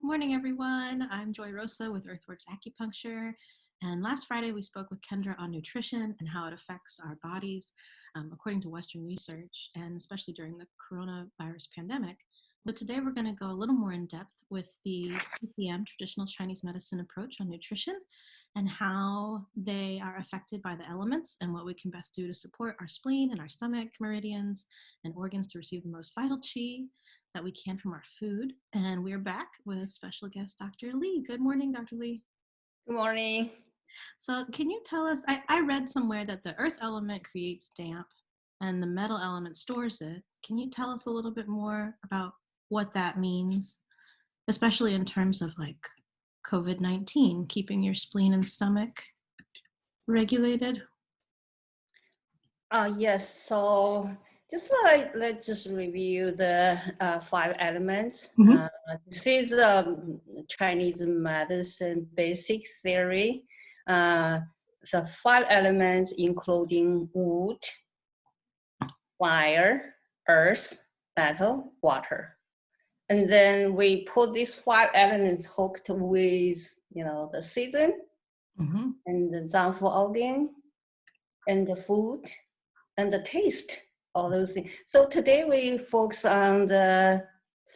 Morning, everyone. I'm Joy Rosa with Earthworks Acupuncture. And last Friday, we spoke with Kendra on nutrition and how it affects our bodies, according to Western research, and especially during the coronavirus pandemic. But today, we're going to go a little more in depth with the TCM, traditional Chinese medicine approach on nutrition, and how they are affected by the elements and what we can best do to support our spleen and our stomach meridians and organs to receive the most vital qi that we can from our food. And we're back with special guest Dr. Li. Good morning, Dr. Li. Good morning. So can you tell us, I read somewhere that the earth element creates damp and the metal element stores it. Can you tell us a little bit more about what that means, especially in terms of like COVID-19, keeping your spleen and stomach regulated? Yes, so let's just review the 5 elements. Mm-hmm. This is the Chinese medicine basic theory. The 5 elements including wood, fire, earth, metal, water. And then we put these 5 elements hooked with, the season Mm-hmm. and the Zangfu organ and the food and the taste, all those things. So today we focus on the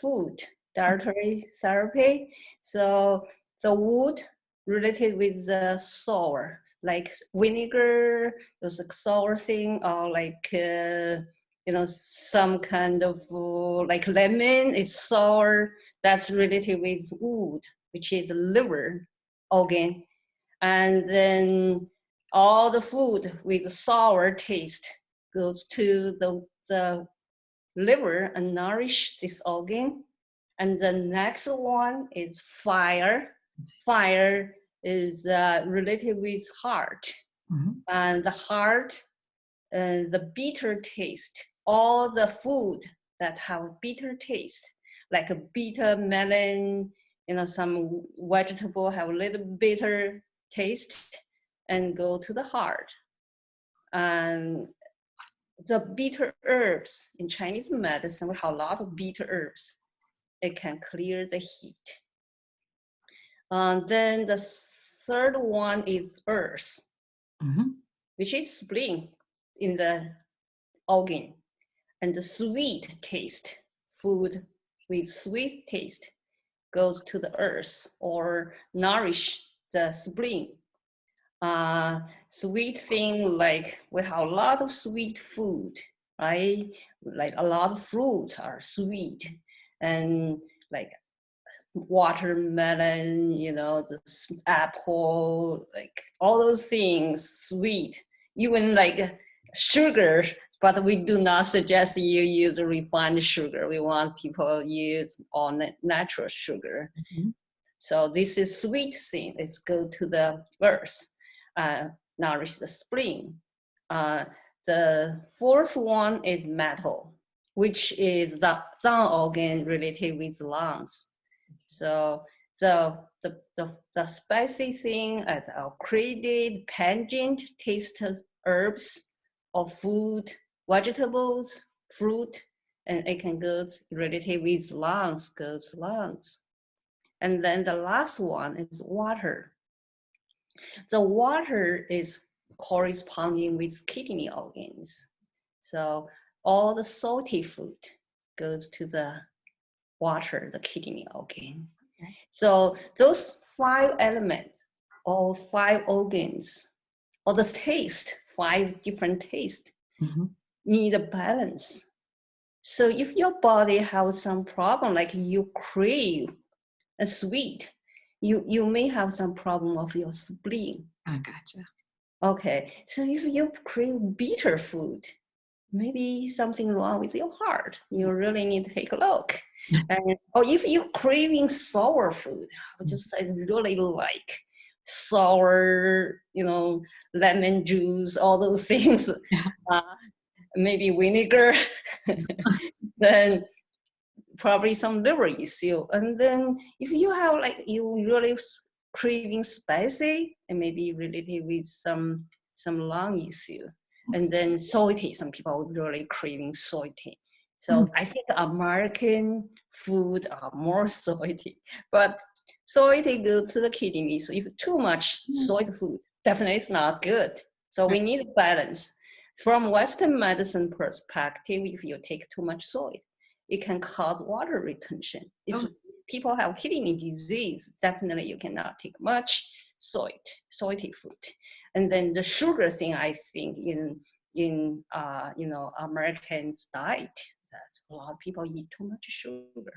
food, dietary therapy. So the wood related with the sour, like vinegar, those sour thing, or like, some kind of like lemon, it's sour, that's related with wood, which is liver organ. And then all the food with sour taste goes to the liver and nourish this organ. And the next one is fire. Fire is related with heart. Mm-hmm. And the heart, the bitter taste, all the food that have bitter taste, like a bitter melon, some vegetable have a little bitter taste and go to the heart. And the bitter herbs in Chinese medicine, we have a lot of bitter herbs. It can clear the heat. Then the third one is earth, Mm-hmm. which is spleen in the organ. And the sweet taste, food with sweet taste, goes to the earth or nourish the spleen. Sweet thing, like we have a lot of sweet food, right? Like a lot of fruits are sweet, and like watermelon, the apple, like all those things, sweet. Even like sugar, but we do not suggest you use refined sugar. We want people use all natural sugar. Mm-hmm. So this is sweet thing. Let's go to the earth. Nourish the spleen. The fourth one is metal, which is the lung organ related with lungs. So the spicy thing, created pungent taste herbs or food, vegetables, fruit, and it can go related with lungs, goes lungs. And then the last one is water. The water is corresponding with kidney organs. So all the salty food goes to the water, the kidney organ. Okay. So those 5 elements, all 5 organs, or the taste, 5 different tastes, Mm-hmm. need a balance. So if your body has some problem, like you crave a sweet, you may have some problem of your spleen. I gotcha. Okay, so if you crave bitter food, maybe something wrong with your heart. You really need to take a look. Or if you're craving sour food, I really like sour, lemon juice, all those things, maybe vinegar, then probably some liver issue. And then if you have you really craving spicy, and maybe related with some lung issue. And then salty, some people are really craving salty. So I think American food are more salty, but salty goes to the kidney. So if too much salty food, definitely it's not good. So we need a balance. From Western medicine perspective, if you take too much salt, it can cause water retention. People have kidney disease, definitely you cannot take much salty food. And then the sugar thing, I think in Americans diet, that a lot of people eat too much sugar.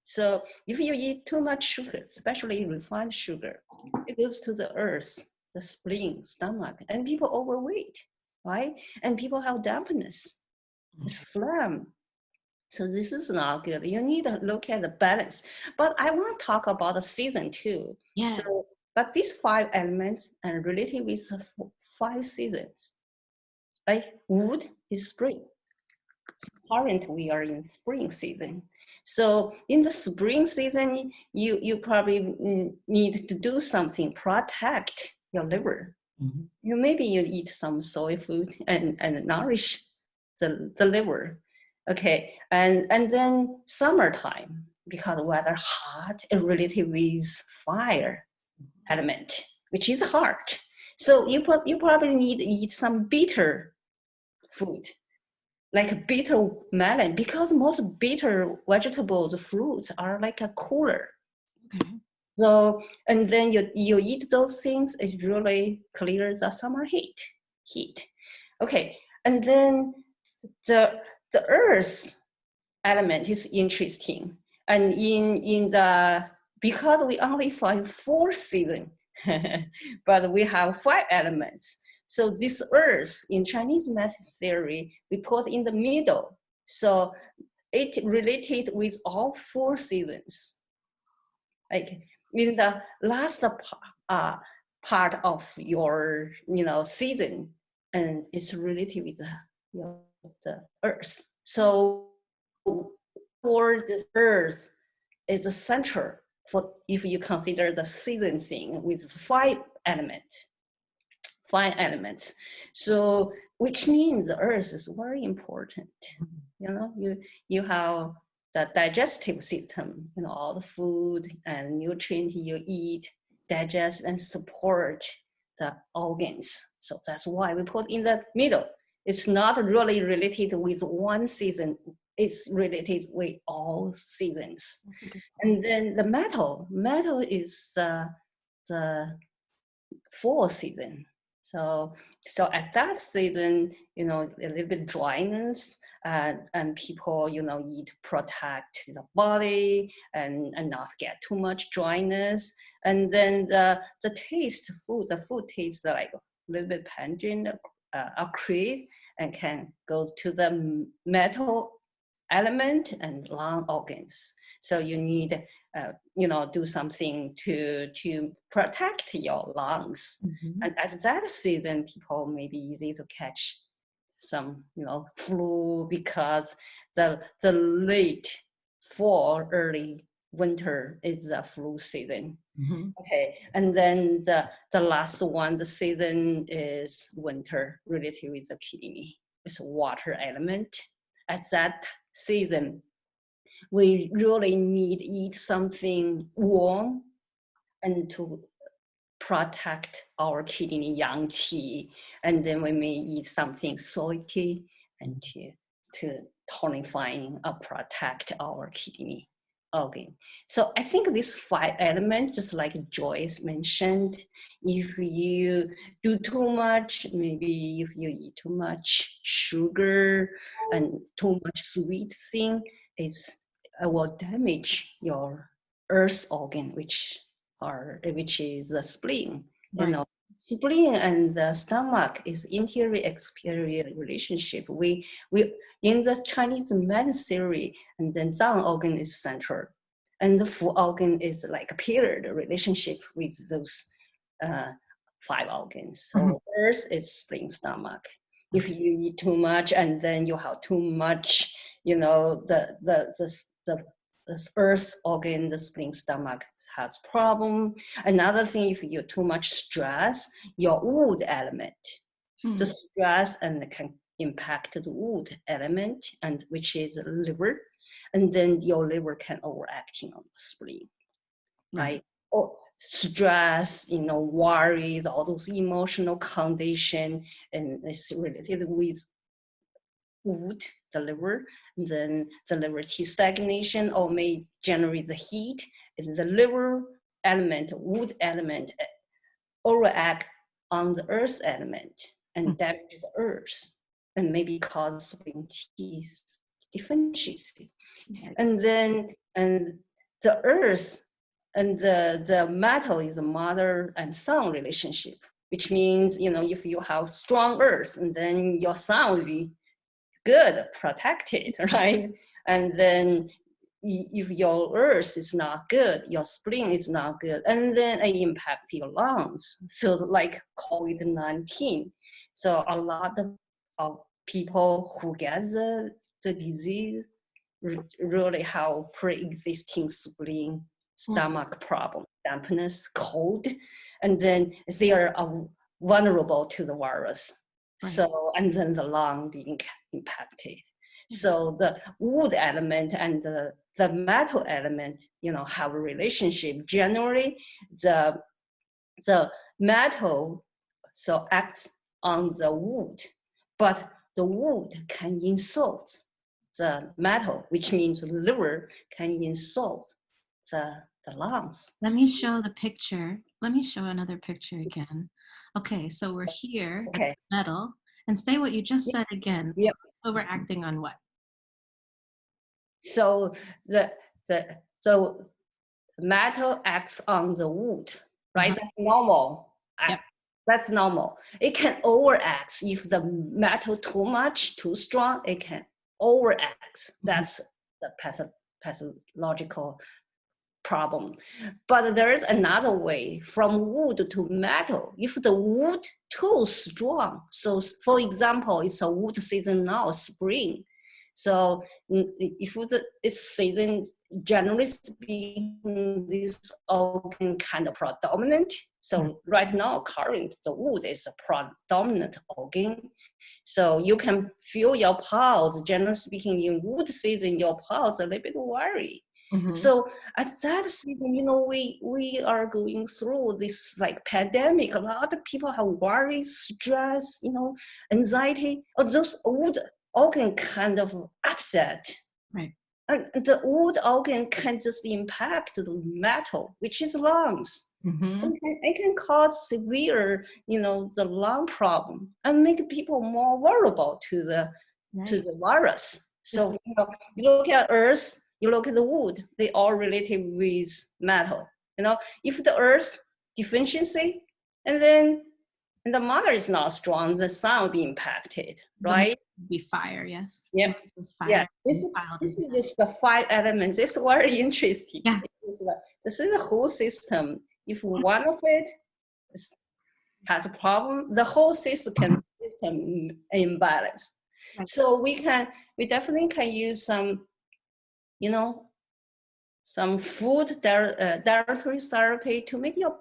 So if you eat too much sugar, especially refined sugar, it goes to the earth, the spleen, stomach, and people overweight, right? And people have dampness, it's phlegm. So this is not good. You need to look at the balance. But I want to talk about the season too. Yes. So, but these 5 elements are related with the 5 seasons. Like wood is spring. Currently, we are in spring season. So in the spring season, you probably need to do something, protect your liver. Maybe you eat some soy food and nourish the liver. Okay, and then summertime, because weather hot, it related with fire element, which is hard. So you probably need to eat some bitter food, like bitter melon, because most bitter vegetables, fruits are like a cooler. Okay. So, and then you eat those things, it really clears the summer heat. Okay, and then the earth element is interesting. And because we only find 4 seasons, but we have 5 elements. So this earth in Chinese medicine theory, we put in the middle. So it related with all 4 seasons. Like in the last part of your season, and it's related with the earth. So for this earth is the center for, if you consider the season thing with 5 elements. So which means the earth is very important. You have the digestive system, all the food and nutrient you eat, digest and support the organs. So that's why we put in the middle. It's not really related with one season. It's related with all seasons. And then the metal is the fall season. So at that season, a little bit dryness, and people, eat, protect the body and not get too much dryness. And then the taste, the food tastes like a little bit pungent, acrid, and can go to the metal element and lung organs. So you need, do something to protect your lungs. And at that season, people may be easy to catch some, flu, because the late fall, early winter is the flu season. Okay, and then the last one, the season is winter, related with the kidney. It's a water element. At that season, we really need to eat something warm and to protect our kidney yang qi. And then we may eat something salty and to tonify or protect our kidney organ. So I think these 5 elements, just like Joyce mentioned, if you do too much, maybe if you eat too much sugar and too much sweet thing, it will damage your earth organ, which is the spleen. Right. Spleen and the stomach is interior-exterior relationship. We in the Chinese medicine theory, and then Zhang organ is central, and the Fu organ is like a paired relationship with those 5 organs. So earth is spleen, stomach. If you eat too much and then you have too much, the earth organ, the spleen, stomach has problem. Another thing, if you too much stress, your wood element, the stress and can impact the wood element, and which is liver, and then your liver can overacting on the spleen, right? Or stress, worries, all those emotional condition, and it's related with wood, the liver, and then the liver T stagnation, or may generate the heat, and the liver element, wood element, overact on the earth element and damage the earth, and maybe cause spleen T deficiency. And then the earth and the metal is a mother and son relationship, which means, if you have strong earth, and then your son will be good, protected, right? And then if your earth is not good, your spleen is not good, and then it impacts your lungs. So like COVID-19. So a lot of people who get the disease really have pre-existing spleen, stomach problem, dampness, cold, and then they are vulnerable to the virus. Right. So, and then the lung being impacted. So the wood element and the metal element, have a relationship. Generally, the metal acts on the wood, but the wood can insult the metal, which means the liver can insult the lungs. Let me show the picture. Let me show another picture again. Okay, so we're here at the metal, and say what you just said again. Yep. Overacting on what? So the metal acts on the wood, right? That's normal. Yep. That's normal. It can overact if the metal too much, too strong. It can overact. That's the pathological problem. But there is another way from wood to metal. If the wood too strong, so for example, it's a wood season now, spring. So if it's season, generally speaking, this organ kind of predominant. So right now, current, the wood is a predominant organ. So you can feel your pulse, generally speaking, in wood season, your pulse a little bit worry. So at that season, we are going through this like pandemic. A lot of people have worry, stress, anxiety. Those wood organ kind of upset. Right. And the wood organ can just impact the metal, which is lungs. It can cause severe, the lung problem, and make people more vulnerable to the virus. So you look at earth, you look at the wood, they all related with metal. If the earth deficiency, and the mother is not strong, the son will be impacted, right? Be fire, yes. Yeah. Fire. This is just the 5 elements. It's very interesting. Yeah. This is the whole system. If one of it has a problem, the whole system imbalance. Right. So we definitely can use some, some food dietary therapy to make your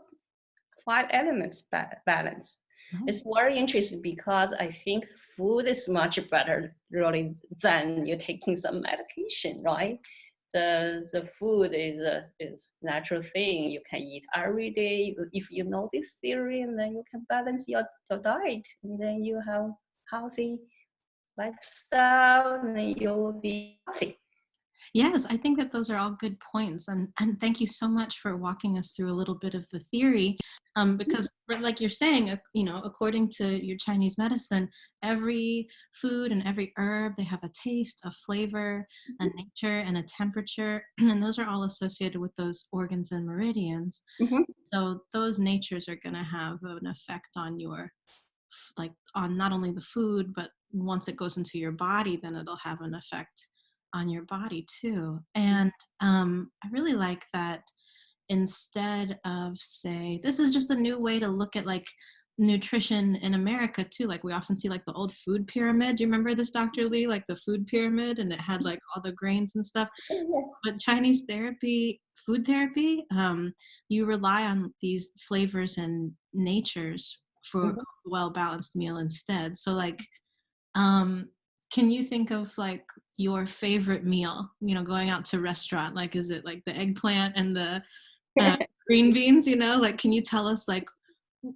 5 elements balance. It's very interesting because I think food is much better really than you taking some medication, right? The food is natural thing you can eat every day. If you know this theory, and then you can balance your diet, and then you have healthy lifestyle, and then you'll be healthy. Yes, I think that those are all good points. And thank you so much for walking us through a little bit of the theory. Because like you're saying, according to your Chinese medicine, every food and every herb, they have a taste, a flavor, a nature, and a temperature. And those are all associated with those organs and meridians. So those natures are going to have an effect on on not only the food, but once it goes into your body, then it'll have an effect on your body too. And I really like that instead of say, this is just a new way to look at like nutrition in America too. Like we often see like the old food pyramid. Do you remember this, Dr. Li? Like the food pyramid, and it had like all the grains and stuff. But Chinese food therapy, you rely on these flavors and natures for a well-balanced meal instead. So like, Can you think of like your favorite meal, going out to restaurant? Like, is it like the eggplant and the uh, green beans, like, can you tell us like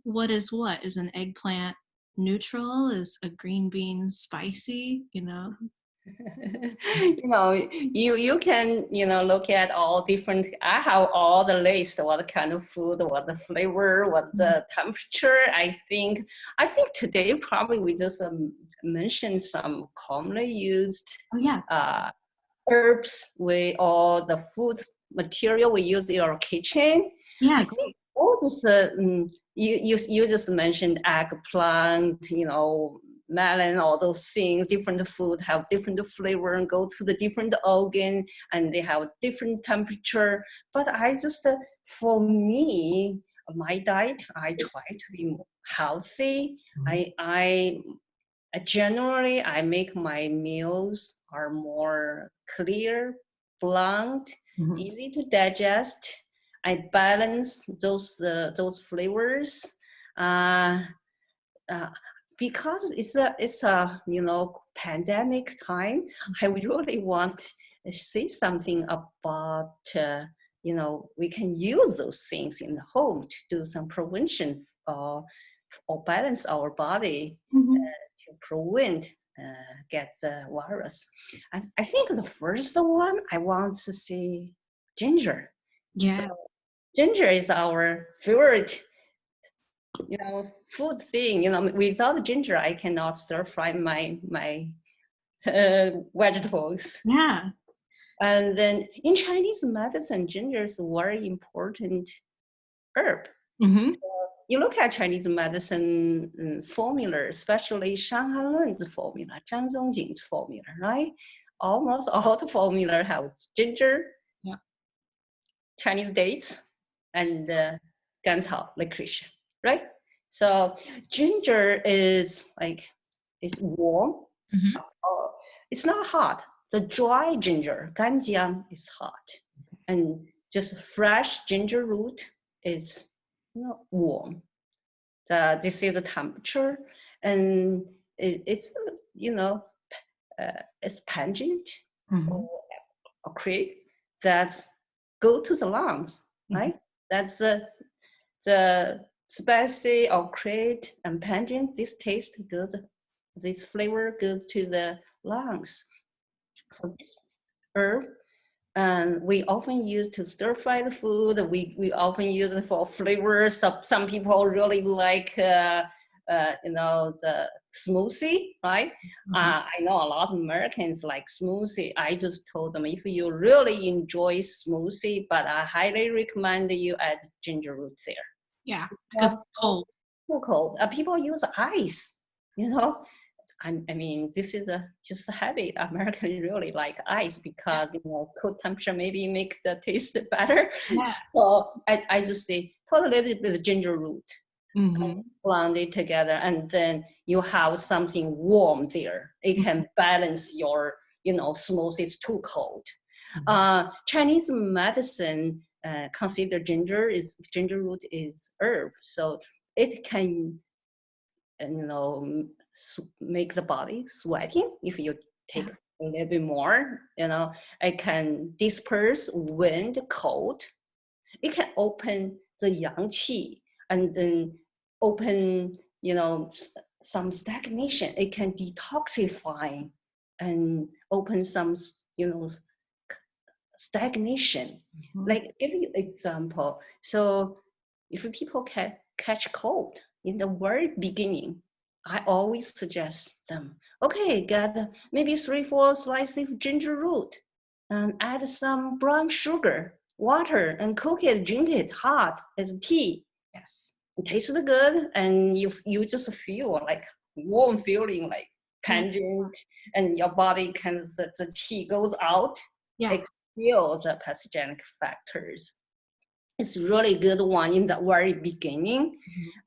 what is what? Is an eggplant neutral? Is a green bean spicy? You can look at all different. I have all the list. What kind of food? What the flavor? What's the temperature? I think today probably we just mentioned some commonly used Oh yeah. herbs with all the food material we use in our kitchen. Yeah, I think all this you just mentioned eggplant, melon, all those things. Different food have different flavor and go to the different organ, and they have different temperature. But I just for me, my diet, I try to be healthy. I generally, I make my meals are more clear, blunt, easy to digest. I balance those flavors, uh, uh, because it's a pandemic time. I really want to say something about we can use those things in the home to do some prevention or balance our body to prevent get the virus. And I think the first one I want to say ginger. yeah. So ginger is our favorite, food thing. Without ginger, I cannot stir fry my vegetables. Yeah. And then in Chinese medicine, ginger is a very important herb. You look at Chinese medicine formula, especially Shanghai Lun's formula, Zhang Zongjing's formula, right? Almost all the formula have ginger, Yeah. Chinese dates, and ganzhao licorice, right? So ginger is it's warm. It's not hot. The dry ginger, ganjiang, is hot, and just fresh ginger root is warm. This is the temperature, and it's it's pungent or create that go to the lungs, right? That's the spicy or create and pungent. This taste good, this flavor good to the lungs. So this herb, and we often use to stir fry the food. We often use it for flavors. Some people really like the smoothie, right? I know a lot of Americans like smoothie. I just told them, if you really enjoy smoothie, but I highly recommend you add ginger root there. Yeah, because it's cold. Too cold. People use ice, I mean, this is just a habit. Americans really like ice because cold temperature maybe make the taste better. Yeah. So I just say put a little bit of ginger root, blend it together, and then you have something warm there. It can balance your smoothie. It's too cold. Chinese medicine consider ginger root is herb, so it can make the body sweating. If you take a little bit more, it can disperse wind, cold. It can open the yang qi and then open, some stagnation. It can detoxify and open some, stagnation. Like give you example. So if people can catch cold in the very beginning, I always suggest them, okay, get maybe 3-4 slices of ginger root and add some brown sugar, water, and cook it, drink it hot as tea. Yes. It tastes good, and you just feel like warm feeling, like pungent, and your body the qi goes out. Yeah. It feels the pathogenic factors. It's really good one in the very beginning,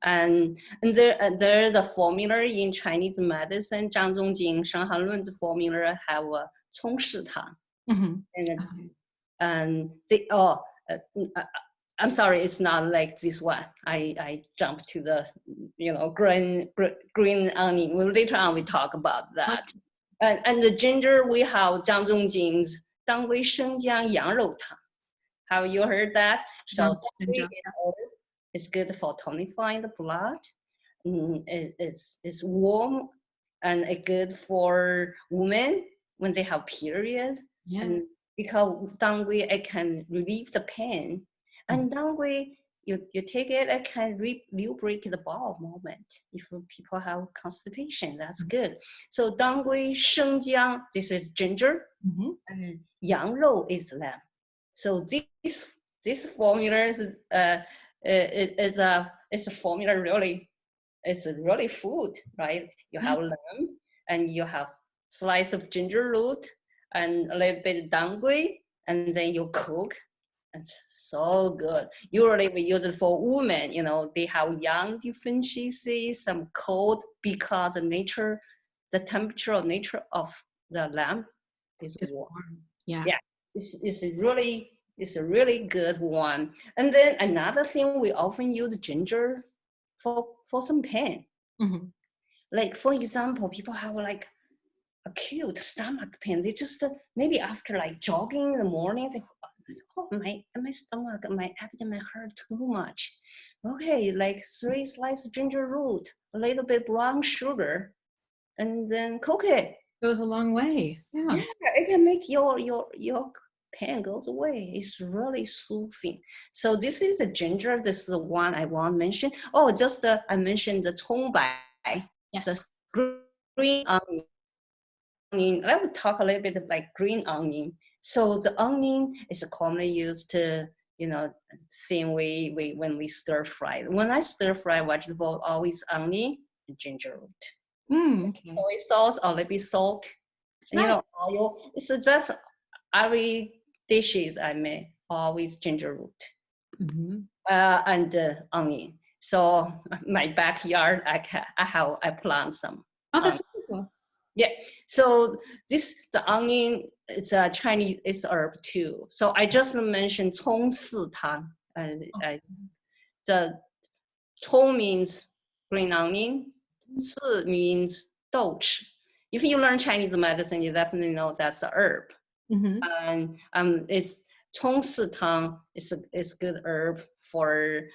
and there's a formula in Chinese medicine. Zhang Zongjing, Shanghai Lun's formula have a 葱氏汤, and they I'm sorry, it's not like this one. I jumped to the, green onion. Well, later on we talk about that. And the ginger, we have 张仲景当归生姜羊肉汤. Have you heard that? So Ginger. it's good for tonifying the blood. It's warm and it's good for women when they have periods. Yeah. And because dangui, it can relieve the pain. And dangui, you take it, it can lubricate the bowel movement. If people have constipation, that's good. So dangui, shengjiang, this is ginger, and yang rou is lamb. So this formula is it's a formula really. It's really food, right? You have lamb and you have slice of ginger root and a little bit of dangui, and then you cook. It's so good. Usually we use it for women, they have young deficiency, some cold, because the temperature or nature of the lamb is warm. Yeah. It's a really good one. And then another thing, we often use ginger for some pain. Like, for example, people have like acute stomach pain. They just maybe after like jogging in the morning, they, oh, my stomach, my abdomen hurt too much. Okay, like 3 slices ginger root, a little bit brown sugar, and then cook it. Goes a long way. Yeah, it can make your pain goes away. It's really soothing. So this is the ginger. This is the one I want to mention. Oh, I mentioned the 葱白. Yes. The green onion. Let me talk a little bit of like green onion. So the onion is commonly used to, same way when we stir fry. When I stir fry vegetable, always onion and ginger root. Okay. Soy sauce, a little bit salt, Right. oil. So that's every dishes I make always ginger root and onion. So my backyard, I plant some. Oh, that's wonderful. Yeah. So the onion is a Chinese herb too. So I just mentioned 葱四汤. The 葱 means green onion. 四 means 豆豉. If you learn Chinese medicine, you definitely know that's a herb. And it's 葱四汤is good herb for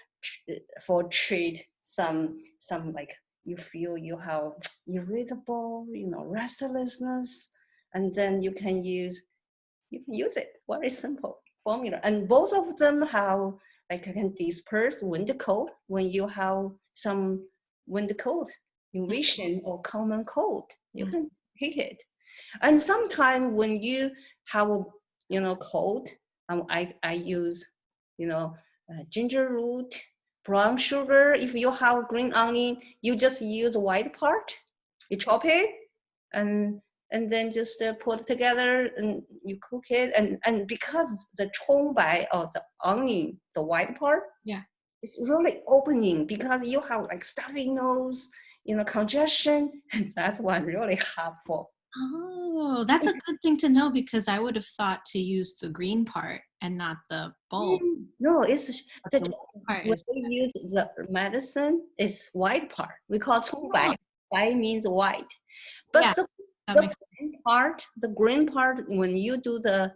treat some like you feel you have irritable, restlessness, and then you can use it. Very simple formula, and both of them have like can disperse wind cold when you have some wind cold, invasion or common cold. You can take it, and sometimes when you have cold, I use ginger root, brown sugar. If you have green onion, you just use the white part. You chop it and then just put it together and you cook it. And because the 葱白 or the onion, the white part, it's really opening because you have like stuffy nose, congestion, and that's one really helpful. Oh, that's a good thing to know because I would have thought to use the green part and not the bulb. No, it's the part when we use the medicine, it's white part. We call 葱白. Bai means white. But the green part, when you do the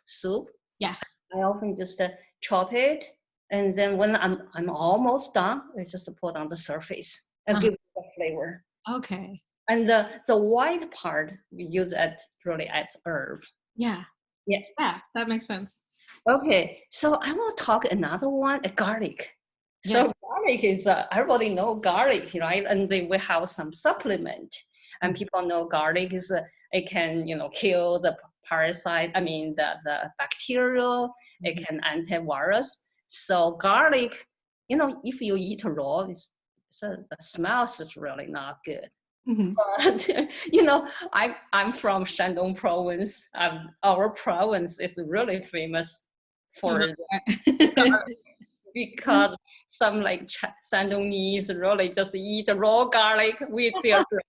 soup, I often just chop it, and then when I'm almost done, I just put on the surface and give it the flavor. Okay. And the white part we use it really as herb. Yeah, that makes sense. Okay, so I want to talk another one, garlic. So garlic is everybody know garlic, right? And then we have some supplement, and people know garlic is it can kill the parasite. I mean the bacteria. It can antivirus. So garlic, if you eat raw, the smell is really not good. But I'm from Shandong province. Our province is really famous for because some like Shandongese really just eat raw garlic with their bread.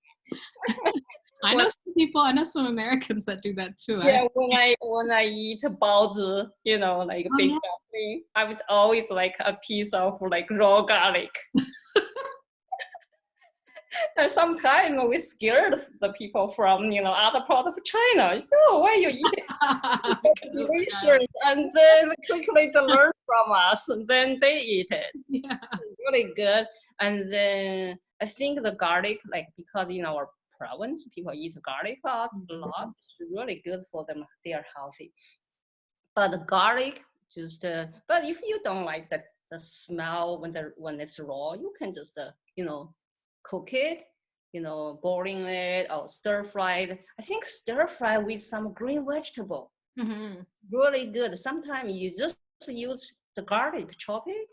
I know some people, I know some Americans that do that too. Yeah, when I eat baozi, you know, like Oh big yeah. dumpling, I would always like a piece of like raw garlic. And sometimes we scared the people from, you know, other part of China. So why you eat it? Because of the garlic. Delicious. And then quickly they learn from us, and then they eat it. Yeah. Really good. And then I think the garlic, like because in our province, people eat garlic a lot. It's really good for them. They are healthy. But the garlic, just but if you don't like the smell when it's raw, you can just you know, cook it, you know, boiling it or stir fried. I think stir fry with some green vegetable, Mm-hmm. really good. Sometimes you just use the garlic, chop it,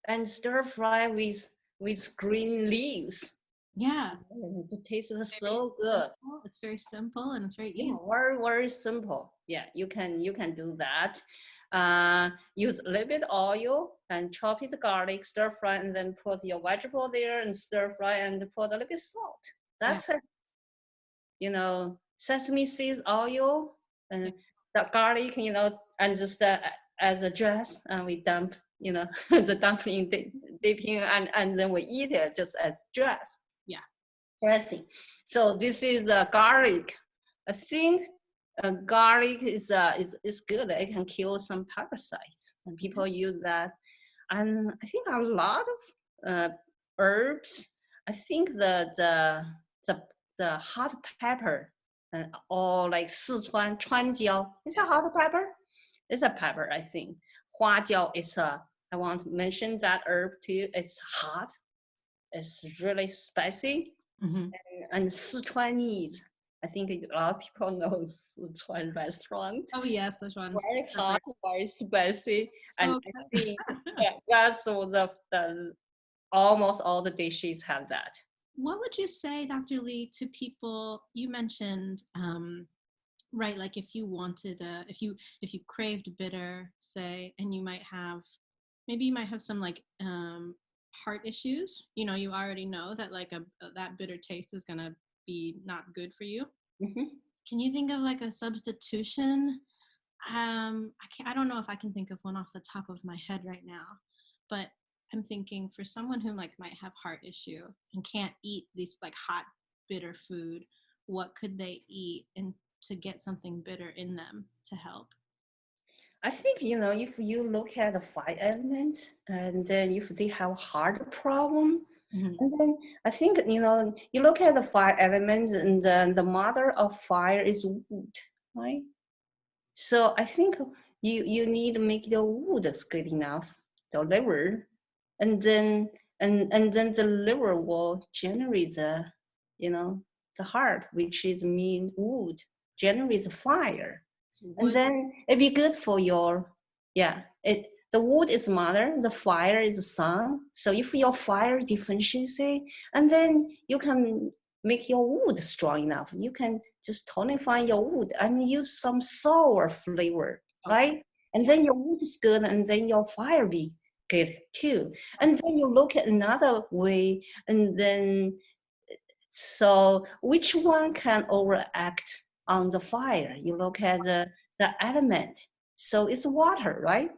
and stir fry with green leaves. Yeah. It tastes so good. Simple. It's very simple and it's very Yeah, easy. very simple. Yeah, you can do that. Use a little bit oil and chop it garlic, stir fry, and then put your vegetable there and stir fry and put a little bit salt. That's it. You know, sesame seeds, oil, and the garlic. You know, and just as a dress, and we dump. You know, the dumpling dipping, and then we eat it just as dress. Yeah. Dressing. So this is garlic. I think garlic is good. It can kill some parasites, and people use that. And I think a lot of herbs. I think the hot pepper or like Sichuan 川椒. It's a hot pepper. It's a pepper. I think 花椒 is a. I want to mention that herb too. It's hot. It's really spicy. Mm-hmm. And Sichuanese. I think a lot of people know Sichuan restaurant. Oh yes, this one. Very hot, very spicy, and So I good. think that's all the almost all the dishes have that. What would you say, Dr. Lee, to people? You mentioned, right, like if you wanted, if you craved bitter, say, and you might have, maybe you might have some like heart issues. You know, you already know that like that bitter taste is gonna be not good for you. Mm-hmm. Can you think of like a substitution? I don't know if I can think of one off the top of my head right now, but I'm thinking for someone who like might have heart issue and can't eat these like hot bitter food, what could they eat and to get something bitter in them to help? I think, you know, if you look at the 5 elements, and then if they have heart problem, Mm-hmm. and then I think, you know, you look at the 5 elements, and then the mother of fire is wood, right? So I think you need to make your wood good enough, the liver, and then then the liver will generate the, you know, the heart, which is mean wood, generates fire. So And wood. then it'd be good for your, yeah, the wood is mother, the fire is sun. So if your fire deficiency, and then you can make your wood strong enough. You can just tonify your wood and use some sour flavor, Okay. right? And then your wood is good, and then your fire be good too. And then you look at another way, and then so which one can overact on the fire? You look at the element. So it's water, right?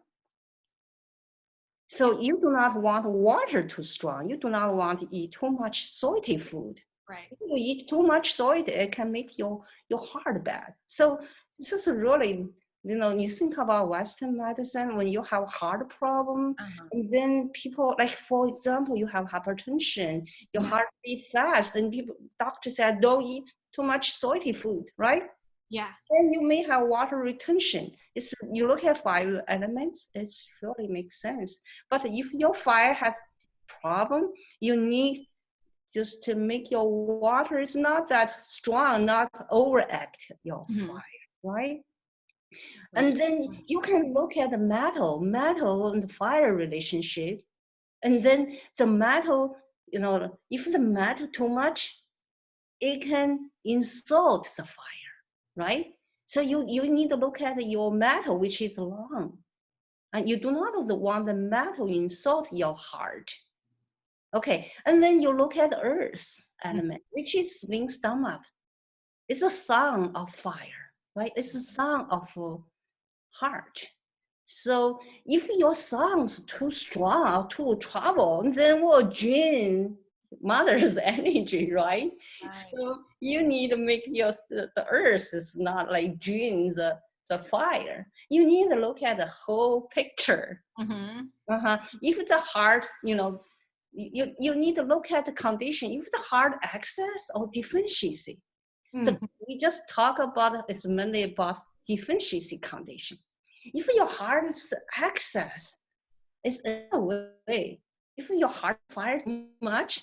So you do not want water too strong. You do not want to eat too much salty food. Right. If you eat too much salty, it can make your heart bad. So this is really, you know, you think about Western medicine when you have heart problem, and then people, like for example, you have hypertension, your heart beat fast, and people, doctor said don't eat too much salty food, right? Yeah. Then you may have water retention. It's, you look at 5 elements, it really makes sense. But if your fire has problem, you need just to make your water is not that strong, not overact your fire, right? And then you can look at the metal and the fire relationship. And then the metal, you know, if the metal too much, it can insult the fire, right? So you need to look at your metal, which is long. And you do not want the metal insult your heart. Okay, and then you look at the earth element, which is swing stomach. It's a song of fire, right? It's a song of heart. So if your song's too strong or too trouble, then will drain mother's energy, right? Right. So you need to make the earth is not like drain the fire. You need to look at the whole picture. Mm-hmm. If the heart, you need to look at the condition. If the heart excess or deficiency, Mm-hmm. we just talk about it's mainly about deficiency condition. If your heart is excess, it's another way. If your heart fire too much,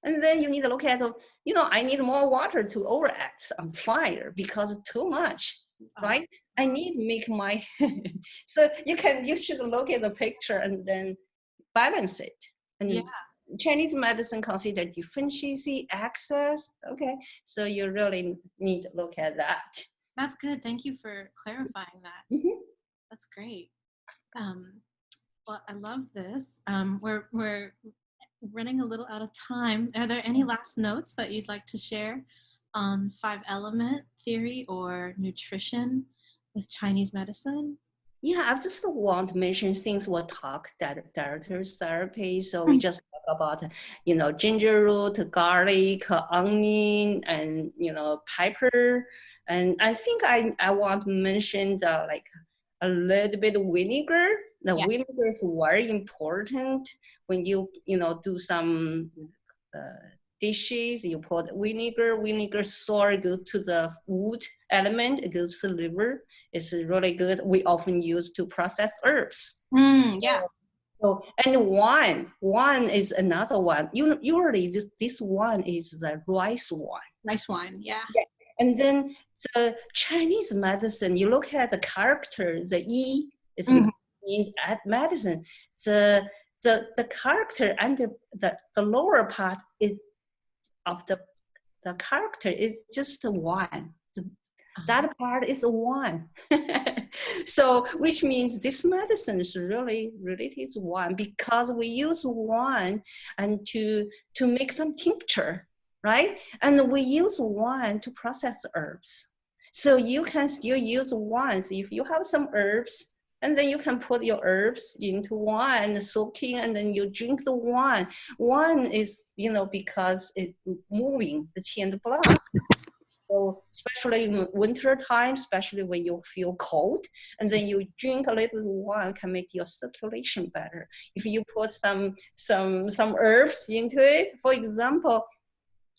and then you need to look at, I need more water to overact on fire because it's too much, right? I need to make my, so you should look at the picture and then balance it. And Yeah. Chinese medicine consider deficiency, access. Okay, so you really need to look at that. That's good. Thank you for clarifying that. Mm-hmm. That's great. Well, I love this. We're running a little out of time. Are there any last notes that you'd like to share on 5-element theory or nutrition with Chinese medicine? Yeah, I just want to mention things we'll talk dietary therapy. So we just talk about, ginger root, garlic, onion, and, pepper. And I think I want to mention like a little bit of vinegar. The Yeah. vinegar is very important when you do some dishes. You put vinegar sour go to the wood element, it goes to the liver. It's really good. We often use to process herbs. Yeah. So and wine is another one. Usually this one is the rice wine. Rice wine. Yeah. And then the Chinese medicine, you look at the character, the E is means at medicine. The character and the lower part is of the character is just one. That part is one. So which means this medicine is really related to one because we use one and to make some tincture, right? And we use one to process herbs. So you can still use one. So if you have some herbs, and then you can put your herbs into wine, soaking, and then you drink the wine. Wine is, because it's moving the qi and the blood. So especially in winter time, especially when you feel cold, and then you drink a little wine can make your circulation better. If you put some herbs into it, for example,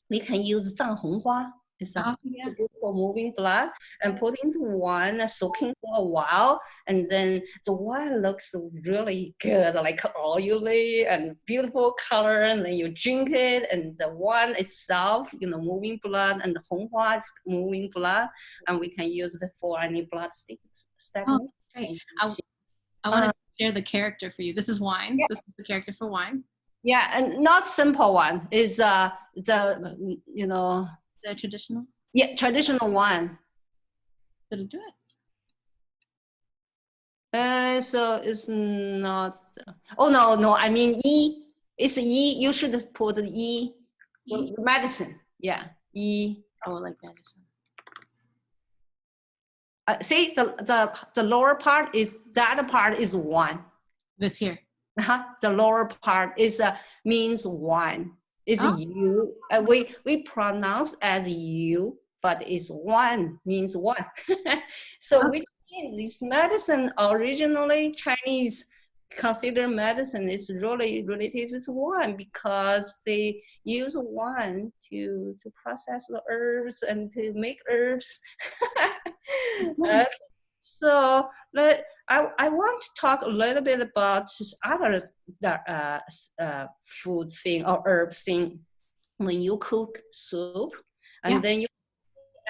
we can use 藏红花. It's good for moving blood and put into wine, soaking for a while, and then the wine looks really good, like oily and beautiful color, and then you drink it, and the wine itself, moving blood, and the honghua is moving blood, and we can use it for any blood stagnation. Great. I want to share the character for you. This is wine. Yeah. This is the character for wine. Yeah, and not simple one. Is the traditional? Yeah, traditional one. Did it do it? So it's not. Oh no! I mean E. It's E. You should put E. E? Medicine. Yeah, E. Oh, like medicine. See the lower part is one. This here. The lower part is means one. It's you. We pronounce as you, but it's one means one. So which means this medicine originally Chinese consider medicine is really related with one because they use one to process the herbs and to make herbs. Okay. So I want to talk a little bit about this other food thing or herb thing. When you cook soup, and then you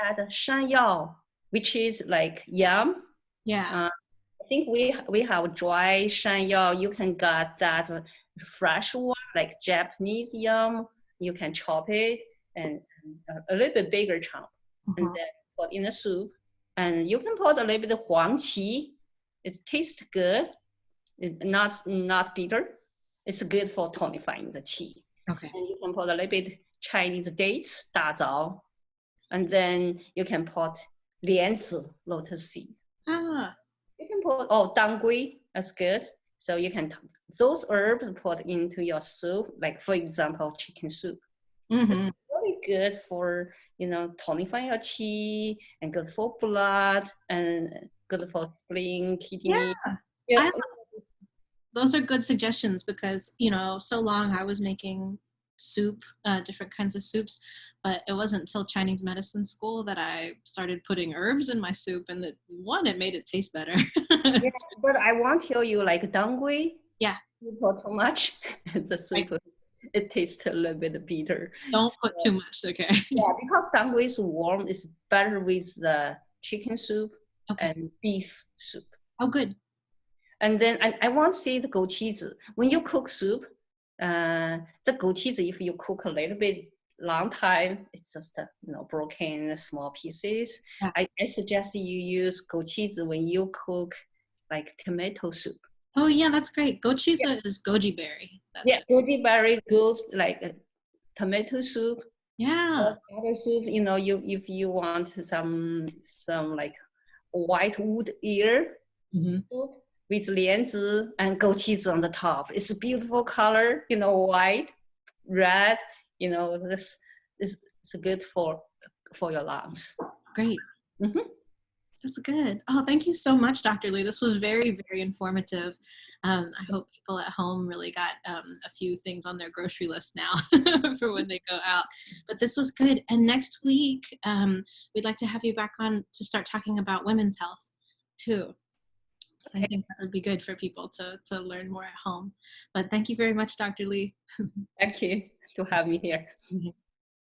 add shanyao, which is like yam. Yeah. I think we have dry shanyao. You can get that fresh one, like Japanese yam. You can chop it and a little bit bigger chunk, and then put in the soup. And you can put a little bit of huangqi. It tastes good. It's not bitter. It's good for tonifying the qi. Okay. And you can put a little bit Chinese dates, 大枣. And then you can put 莲子 lotus seed. Ah, You can put dangui, that's good. So you can those herbs put into your soup, like for example, chicken soup. mm-hmm. Really good for tonifying your qi and good for blood and good for spleen, kidney. Yeah. Yeah. Those are good suggestions because, so long I was making soup, different kinds of soups, but it wasn't until Chinese medicine school that I started putting herbs in my soup, and it made it taste better. Yeah, but I won't tell you like dangui. Yeah. You put too much, the soup it tastes a little bit bitter. Don't put too much, okay? Yeah, because dangui is warm, it's better with the chicken soup and beef soup. Oh, good. And then I want to say the goqizi. When you cook soup, the goqizi, if you cook a little bit long time, it's just broken small pieces. Yeah. I suggest you use goqizi when you cook like tomato soup. Oh yeah, that's great. Gochiza is goji berry. Goji berry good like tomato soup. Yeah. Other soup, if you want some like white wood ear soup with 莲子 and goqizi on the top. It's a beautiful color, white, red. This is good for your lungs. Great. That's good. Oh, thank you so much, Dr. Li. This was very, very informative. I hope people at home really got a few things on their grocery list now for when they go out. But this was good. And next week, we'd like to have you back on to start talking about women's health too. So I think that would be good for people to learn more at home. But thank you very much, Dr. Li. Thank you to have me here.